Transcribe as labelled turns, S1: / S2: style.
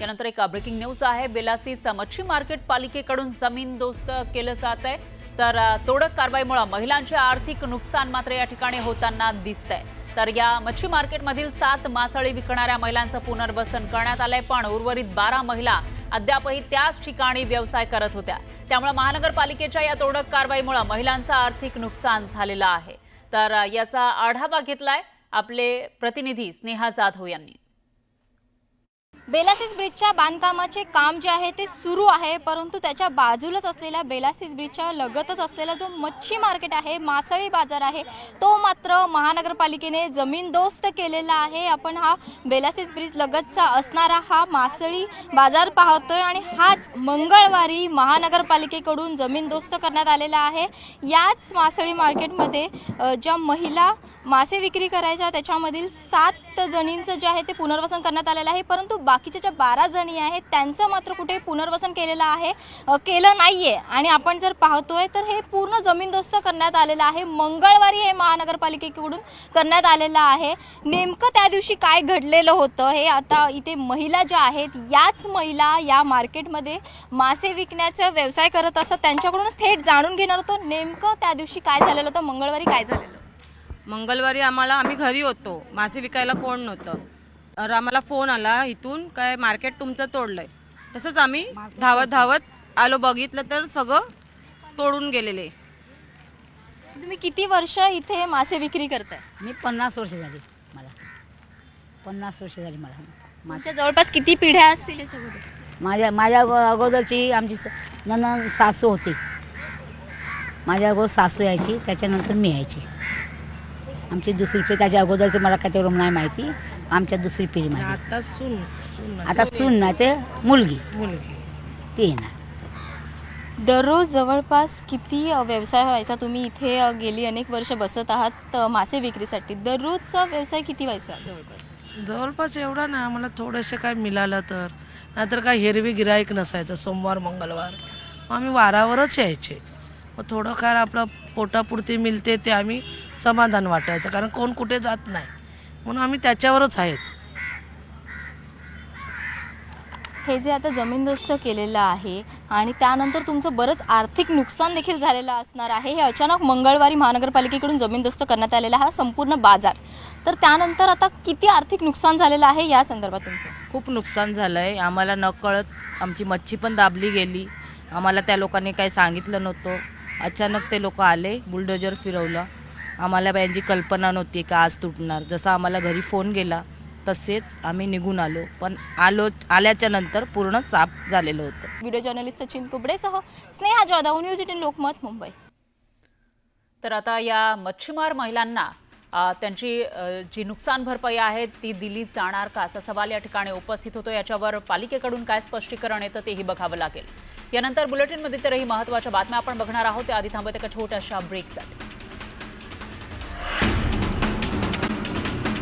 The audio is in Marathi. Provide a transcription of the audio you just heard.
S1: यानंतर एक ब्रेकिंग न्यूज आहे। बेलासीस मच्छी मार्केट पालिकेकडून जमीनदोस्त केलं जात आहे। तर तोडक कारवाईमुळे महिलांचे आर्थिक नुकसान मात्र या ठिकाणी होताना दिसतंय। तर या मच्छी मार्केटमधील 7 मासळी विकणाऱ्या महिलांचं पुनर्वसन करण्यात आलंय, पण उर्वरित 12 महिला अद्यापही त्याच ठिकाणी व्यवसाय करत होत्या। त्यामुळे महानगरपालिकेच्या या तोडक कारवाईमुळे महिलांचं आर्थिक नुकसान झालेलं आहे। तर याचा आढावा घेतलाय आपले प्रतिनिधी स्नेहा जाधव यांनी।
S2: बेलासीस ब्रिजच्या बांधकामाचे काम जे आहे ते सुरू आहे, परंतु त्याच्या बाजूलाच असलेल्या बेलासीस ब्रिजच्या लगतच असलेला जो मच्छी मार्केट आहे, मासळी बाजार आहे, तो मात्र महानगरपालिकेने जमीनदोस्त केलेला आहे। आपण हा बेलासीस ब्रिज लगतचा असणारा हा मासळी बाजार पाहतोय आणि हाच मंगळवारी महानगरपालिकेकडून जमीनदोस्त करण्यात आलेला आहे। याच मासळी मार्केटमध्ये ज्या महिला मासे विक्री करायच्या त्याच्यामधील 7 जणींचं जे आहे ते पुनर्वसन करण्यात आलेलं आहे, परंतु बाकीच्या ज्या 12 जणी आहेत त्यांचं मात्र कुठे पुनर्वसन केलं नाहीये। आणि आपण जर पाहतोय तर हे पूर्ण जमीनदोस्त करण्यात आलेलं आहे। मंगळवारी हे महानगरपालिकेकडून करण्यात आलेलं आहे। नेमकं त्या दिवशी काय घडलेलं होतं हे आता इथे महिला ज्या आहेत, याच महिला या मार्केटमध्ये मासे विकण्याचा व्यवसाय करत असतात, त्यांच्याकडूनच थेट जाणून घेणार होतो नेमकं त्या दिवशी काय झालेलं होतं, मंगळवारी काय झालेलं।
S3: मंगळवारी आम्ही घरी होतो, मासे विकायला कोण नव्हतं, तर आम्हाला फोन आला इथून काय मार्केट तुमचं तोडलंय। तसंच आम्ही धावत आलो, बघितलं तर सगळं तोडून गेलेले।
S2: तुम्ही किती वर्ष इथे मासे विक्री करताय?
S4: मी 50 वर्ष झाली, मला 50 वर्ष झाली मला।
S2: तुमच्या जवळपास किती पिढ्या असतील याच्यामध्ये?
S4: माझ्या अगोदरची आमची नणंद सासू होती, माझ्या अगोदर सासू यायची, त्याच्यानंतर मी यायची। आमची दुसरी पिढी, त्याच्या अगोदरचं मला काय तेवढं नाही माहिती, आमच्या दुसरी पिढी माझी। आता सून ना ते मुलगी ते ना।
S2: दररोज जवळपास किती व्यवसाय व्हायचा? तुम्ही इथे गेली अनेक वर्ष बसत आहात मासे विक्रीसाठी, दररोजचा व्यवसाय किती व्हायचा
S5: जवळपास एवढा नाही, आम्हाला थोडंसं काय मिळालं तर, नाहीतर काय हेरवी गिराईक नसायचं सोमवार मंगळवार, मग आम्ही वारावरच यायचे। मग थोडं काय आपलं पोटापुरती मिळते ते आम्ही समाधान वाटायचं, कारण कोण कुठे जात नाही म्हणून आम्ही त्याच्यावरच आहेत।
S2: हे जे आता जमीनदोस्त केलेलं आहे आणि त्यानंतर तुमचं बरंच आर्थिक नुकसान देखील झालेलं असणार आहे। हे अचानक मंगळवारी महानगरपालिकेकडून जमीनदोस्त करण्यात आलेला हा संपूर्ण बाजार, तर त्यानंतर आता किती आर्थिक नुकसान झालेलं आहे या संदर्भात तुमचं?
S3: खूप नुकसान झालं आहे आम्हाला, नकळत आमची मच्छी पण दाबली गेली। आम्हाला त्या लोकांनी काही सांगितलं नव्हतं, अचानक ते लोक आले, बुलडोजर फिरवलं। आम्हाला यांची कल्पना नव्हती का आज तुटणार। जसं आम्हाला घरी फोन गेला तसेच आम्ही निघून आलो, पण आल्याच्या नंतर पूर्ण साफ झालेलं होतं।
S2: व्हिडिओ जर्नलिस्ट सचिन कुबडेसह स्नेहा जाधव, न्यूज 18 लोकमत, मुंबई।
S1: तर आता या मच्छीमार महिलांना त्यांची जी नुकसान भरपाई आहे ती दिली जाणार का, असा सवाल या ठिकाणी उपस्थित होतो। याच्यावर पालिकेकडून काय स्पष्टीकरण येतं तेही बघावं लागेल। यानंतर बुलेटिनमध्ये इतरही महत्त्वाच्या बातम्या आपण बघणार आहोत। त्याआधी थांबत एका छोट्याशा ब्रेकसाठी।